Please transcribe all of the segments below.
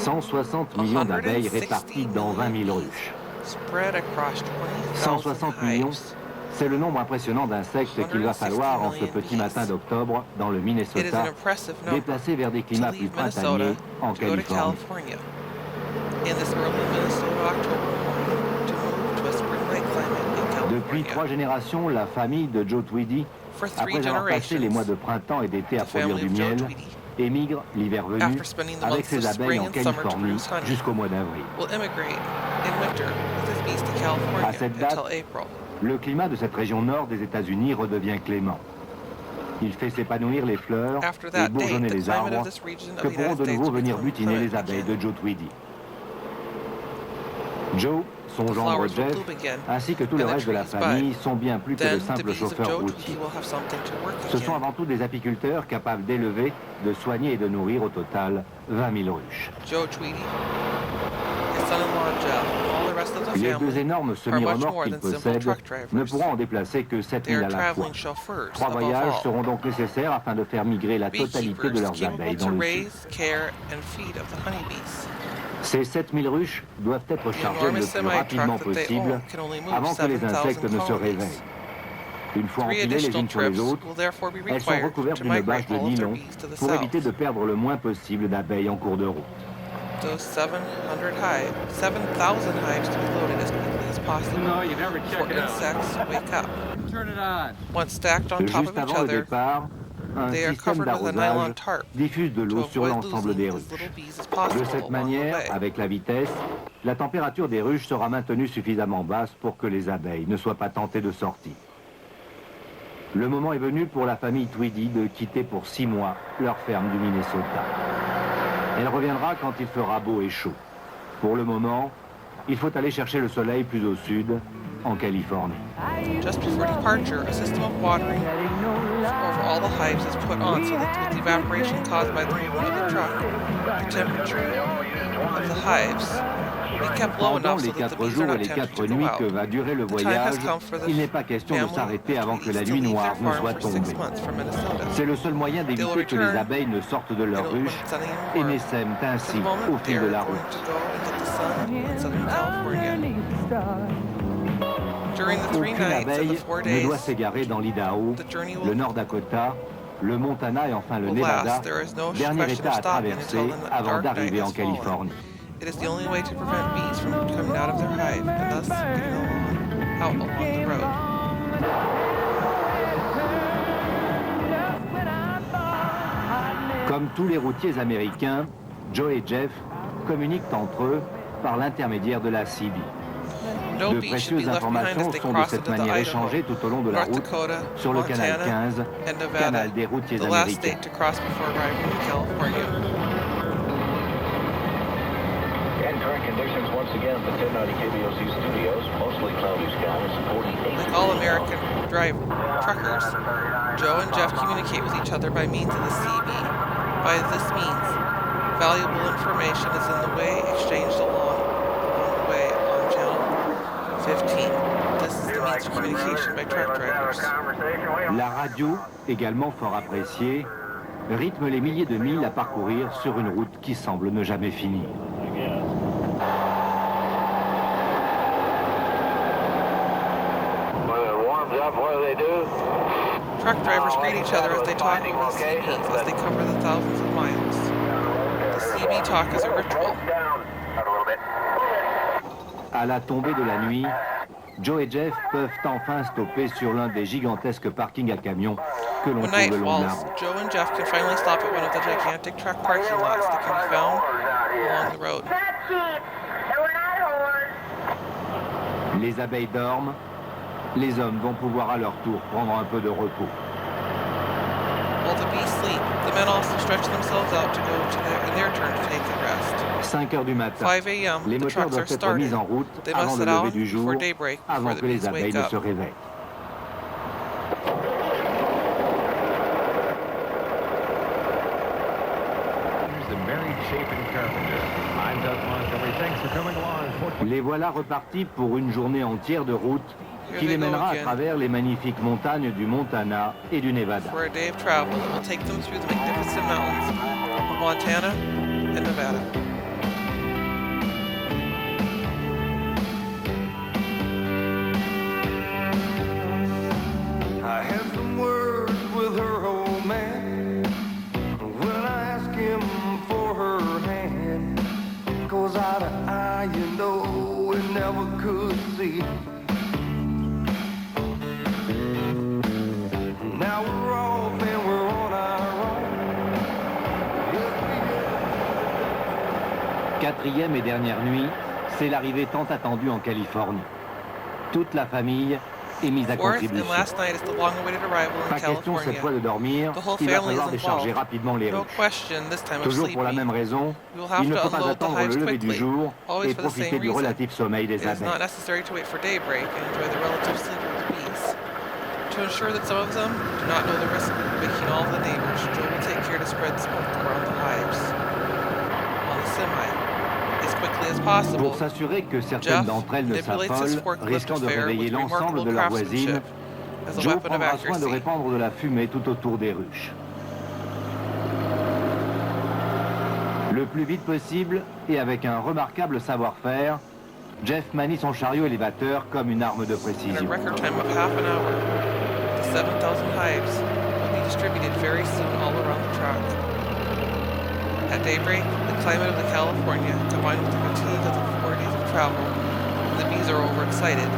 160 millions d'abeilles réparties dans 20 000 ruches. 160 millions, c'est le nombre impressionnant d'insectes qu'il va falloir en ce petit matin d'octobre dans le Minnesota, déplacés vers des climats plus printaniers en Californie. Depuis 3 générations, la famille de Joe Tweedy, après avoir passé les mois de printemps et d'été à produire du miel, émigre l'hiver venu avec ses abeilles en Californie jusqu'au mois d'avril. À cette date, le climat de cette région nord des États-Unis redevient clément. Il fait s'épanouir les fleurs et bourgeonner les arbres que pourront de nouveau venir butiner les abeilles de Joe Tweedy. Joe, son gendre Jeff, ainsi que tout le reste de la famille sont bien plus que de simples chauffeurs routiers. Ce sont avant tout des apiculteurs capables d'élever, de soigner et de nourrir au total 20 000 ruches. Les 2 énormes semi-remorques qu'ils possèdent ne pourront en déplacer que 7 000 à la fois. 3 voyages seront donc nécessaires afin de faire migrer la totalité de leurs abeilles dans le sud. Ces 7 000 ruches doivent être chargées le plus rapidement possible avant que les insectes ne se réveillent. Une fois empilées les unes sur les autres, elles sont recouvertes d'une bâche de nylon pour éviter de perdre le moins possible d'abeilles en cours de route. Those 7,000 hives to be loaded as quickly as possible before insects wake up. Once stacked on top of each other, they are covered with a nylon tarp diffuse de l'eau sur l'ensemble des ruches. De cette manière, avec la vitesse, la température des ruches sera maintenue suffisamment basse pour que les abeilles ne soient pas tentées de sortir. Le moment est venu pour la famille Tweedy de quitter pour 6 mois leur ferme du Minnesota. Elle reviendra quand il fera beau et chaud. Pour le moment, il faut aller chercher le soleil plus au sud, en Californie. Just before departure, a system of watering over all the hives is put on so that with the evaporation caused by the movement of the truck, the temperature of the hives be kept low Pendant enough les so that the 4 bees are jours et not les tempted 4 to go nuits out. que va durer le The time voyage, has come for the il n'est pas question de family s'arrêter avant que la to nuit leave noire their ne farm soit for 6 tombée. months from Minnesota. C'est le seul moyen d'éviter que les abeilles ne sortent de leur ruche et n'essaiment ainsi au fil de la route. Aucune abeille ne doit s'égarer dans l'Idaho, le Nord Dakota, le Montana et enfin le Nevada, dernier État à traverser avant d'arriver en Californie. It is the only way to prevent bees from coming out of their hive and thus getting out along the road. Comme tous les routiers américains, Joe et Jeff communiquent entre eux par l'intermédiaire de la CB. De précieuses informations sont de cette manière échangées tout au long de la route sur le canal 15, canal des routiers américains. Like all American truckers, Joe and Jeff communicate with each other by means of the CB. By this means, valuable information is in the way exchanged along the way on channel 15. This is the means of communication by truck drivers. La radio, également fort appréciée, rythme les milliers de milles à parcourir sur une route qui semble ne jamais finir. Truck drivers greet each other as they talk over the CBs as they cover the thousands of miles. The CB talk is a ritual. À la tombée de la nuit, Joe et Jeff peuvent enfin stopper sur l'un des gigantesques parkings à camions que l'on When trouve night le long de la falls, route. Joe and Jeff can finally stop at one of the gigantic truck parking lots that can be found along the road. Les abeilles dorment, les hommes vont pouvoir à leur tour prendre un peu de repos. While the bees sleep, the men also stretch themselves out to go in their turn to take a rest. 5 heures du matin, 5 a.m., les the moteurs trucks are doivent être mis started. en route They avant must le set lever out du jour, before daybreak, avant before que the les bees abeilles wake ne up. se réveillent. Les voilà repartis pour une journée entière de route qui les mènera à travers les magnifiques montagnes du Montana et du Nevada. For a day of travel, we'll take them through the magnificent mountains of Montana and Nevada. way. Now we're off and we're on our own. Quatrième et dernière nuit, c'est l'arrivée tant attendue en Californie. Toute la famille est mise à Fourth contribution. and last night is the long-awaited arrival in Pas question cette fois California. de dormir, The whole il va family falloir is décharger involved. rapidement les No ruches. question this time of Toujours pour la sleeping. même raison, We will have il ne to faut pas unload the attendre le hives lever du quickly, jour always et for the same profiter du reason. relatif sommeil des It is not abeilles. necessary to wait for daybreak and enjoy the relative sleep of the bees. To ensure that some of them do not know the risk of waking all of the neighbors, Joe will take care to spread smoke around the hives on the semi as quickly as possible. Pour s'assurer que certaines Jeff d'entre elles ne manipulates his s'affolent, forklift risquant de affair réveiller with l'ensemble de remarkable leurs voisines, craftsmanship as a Joe weapon of prendra soin de accuracy. répandre de la fumée tout autour des ruches. Le plus vite possible et avec un remarquable savoir-faire, Jeff manie son chariot élévateur comme une arme de In a précision. record time of half an hour, the 7,000 hives will be distributed very soon all around the track. At daybreak, the climate of the California, combined with the fatigue of the 4 days of travel, and the bees are overexcited.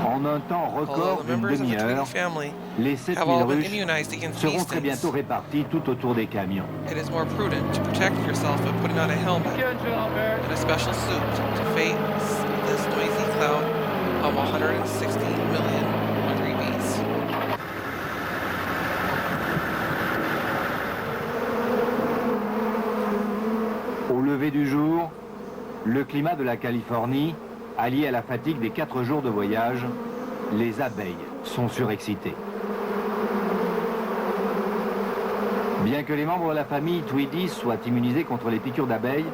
En un temps Although record the d'une members of the demi-heure, Tweety family les have 7000 all been ruches immunized against seront bee très bientôt stings, réparties tout autour des camions. it is more prudent to protect yourself by putting on a helmet and a special suit to face this noisy cloud of 160 million hungry bees. Au lever du jour, le climat de la Californie, allié à la fatigue des 4 jours de voyage, les abeilles sont surexcitées. Bien que les membres de la famille Tweedy soient immunisés contre les piqûres d'abeilles,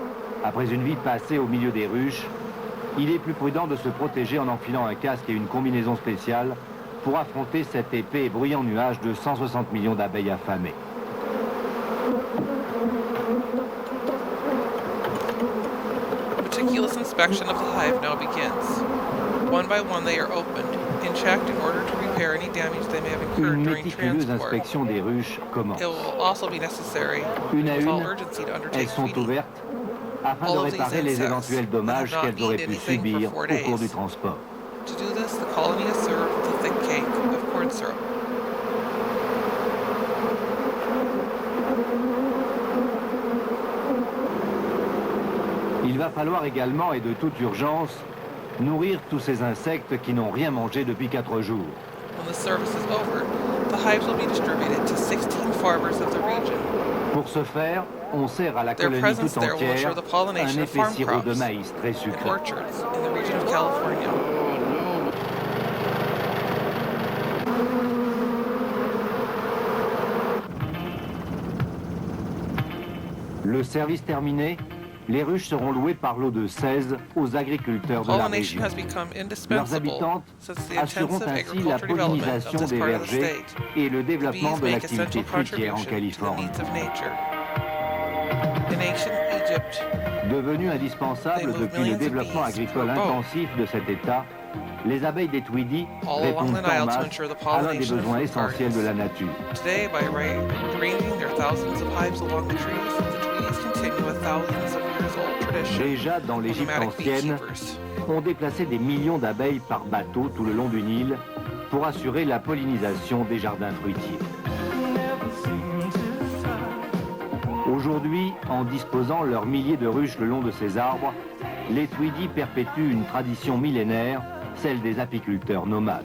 après une vie passée au milieu des ruches, il est plus prudent de se protéger en enfilant un casque et une combinaison spéciale pour affronter cet épais et bruyant nuage de 160 millions d'abeilles affamées. Meticulous inspection of the hive now begins. One by one they are opened and checked in order to repair any damage they may have incurred Une during méticuleuse transport. inspection des ruches commence. It will also be necessary Une à with all une, urgency to elles undertake sont feeding. ouvertes afin de All of these réparer les insects éventuels that dommages have not qu'elles auraient eaten pu anything for subir 4 au cours du days. transport. To do this, the colony is served with a thick cake of corn syrup. Il va falloir également, et de toute urgence, nourrir tous ces insectes qui n'ont rien mangé depuis 4 jours. When the service is over, the hives will be distributed to 16 farmers of the region. Pour ce faire, on sert à la Their colonie presence tout there will ensure entière the un pollination of épais farm sirop de crops maïs très and sucré. orchards in the region of California. Le service terminé, les ruches seront louées par lot de 16 aux agriculteurs de la Pollination région. has become Leurs indispensable habitantes since the assureront intensive ainsi la agricultural development of pollinisation this des part of the vergers state. et le The développement bees de make l'activité essential fruitière en contribution to the Californie. needs of nature. In ancient Egypt, Devenu indispensable depuis le développement agricole intensif de cet État, les abeilles des Tweedy all along répondent the Nile en to masse ensure the à l'un des pollination of besoins fruit essentiels de gardens. la nature. Today, by arranging their thousands of hives along the trees, the Tweedies continue a thousands of years old tradition Déjà dans of l'Égypte nomadic ancienne, beekeepers. on déplaçait des millions d'abeilles par bateau tout le long du Nil pour assurer la pollinisation des jardins fruitiers. Aujourd'hui, en disposant leurs milliers de ruches le long de ces arbres, les Tweedy perpétuent une tradition millénaire, celle des apiculteurs nomades.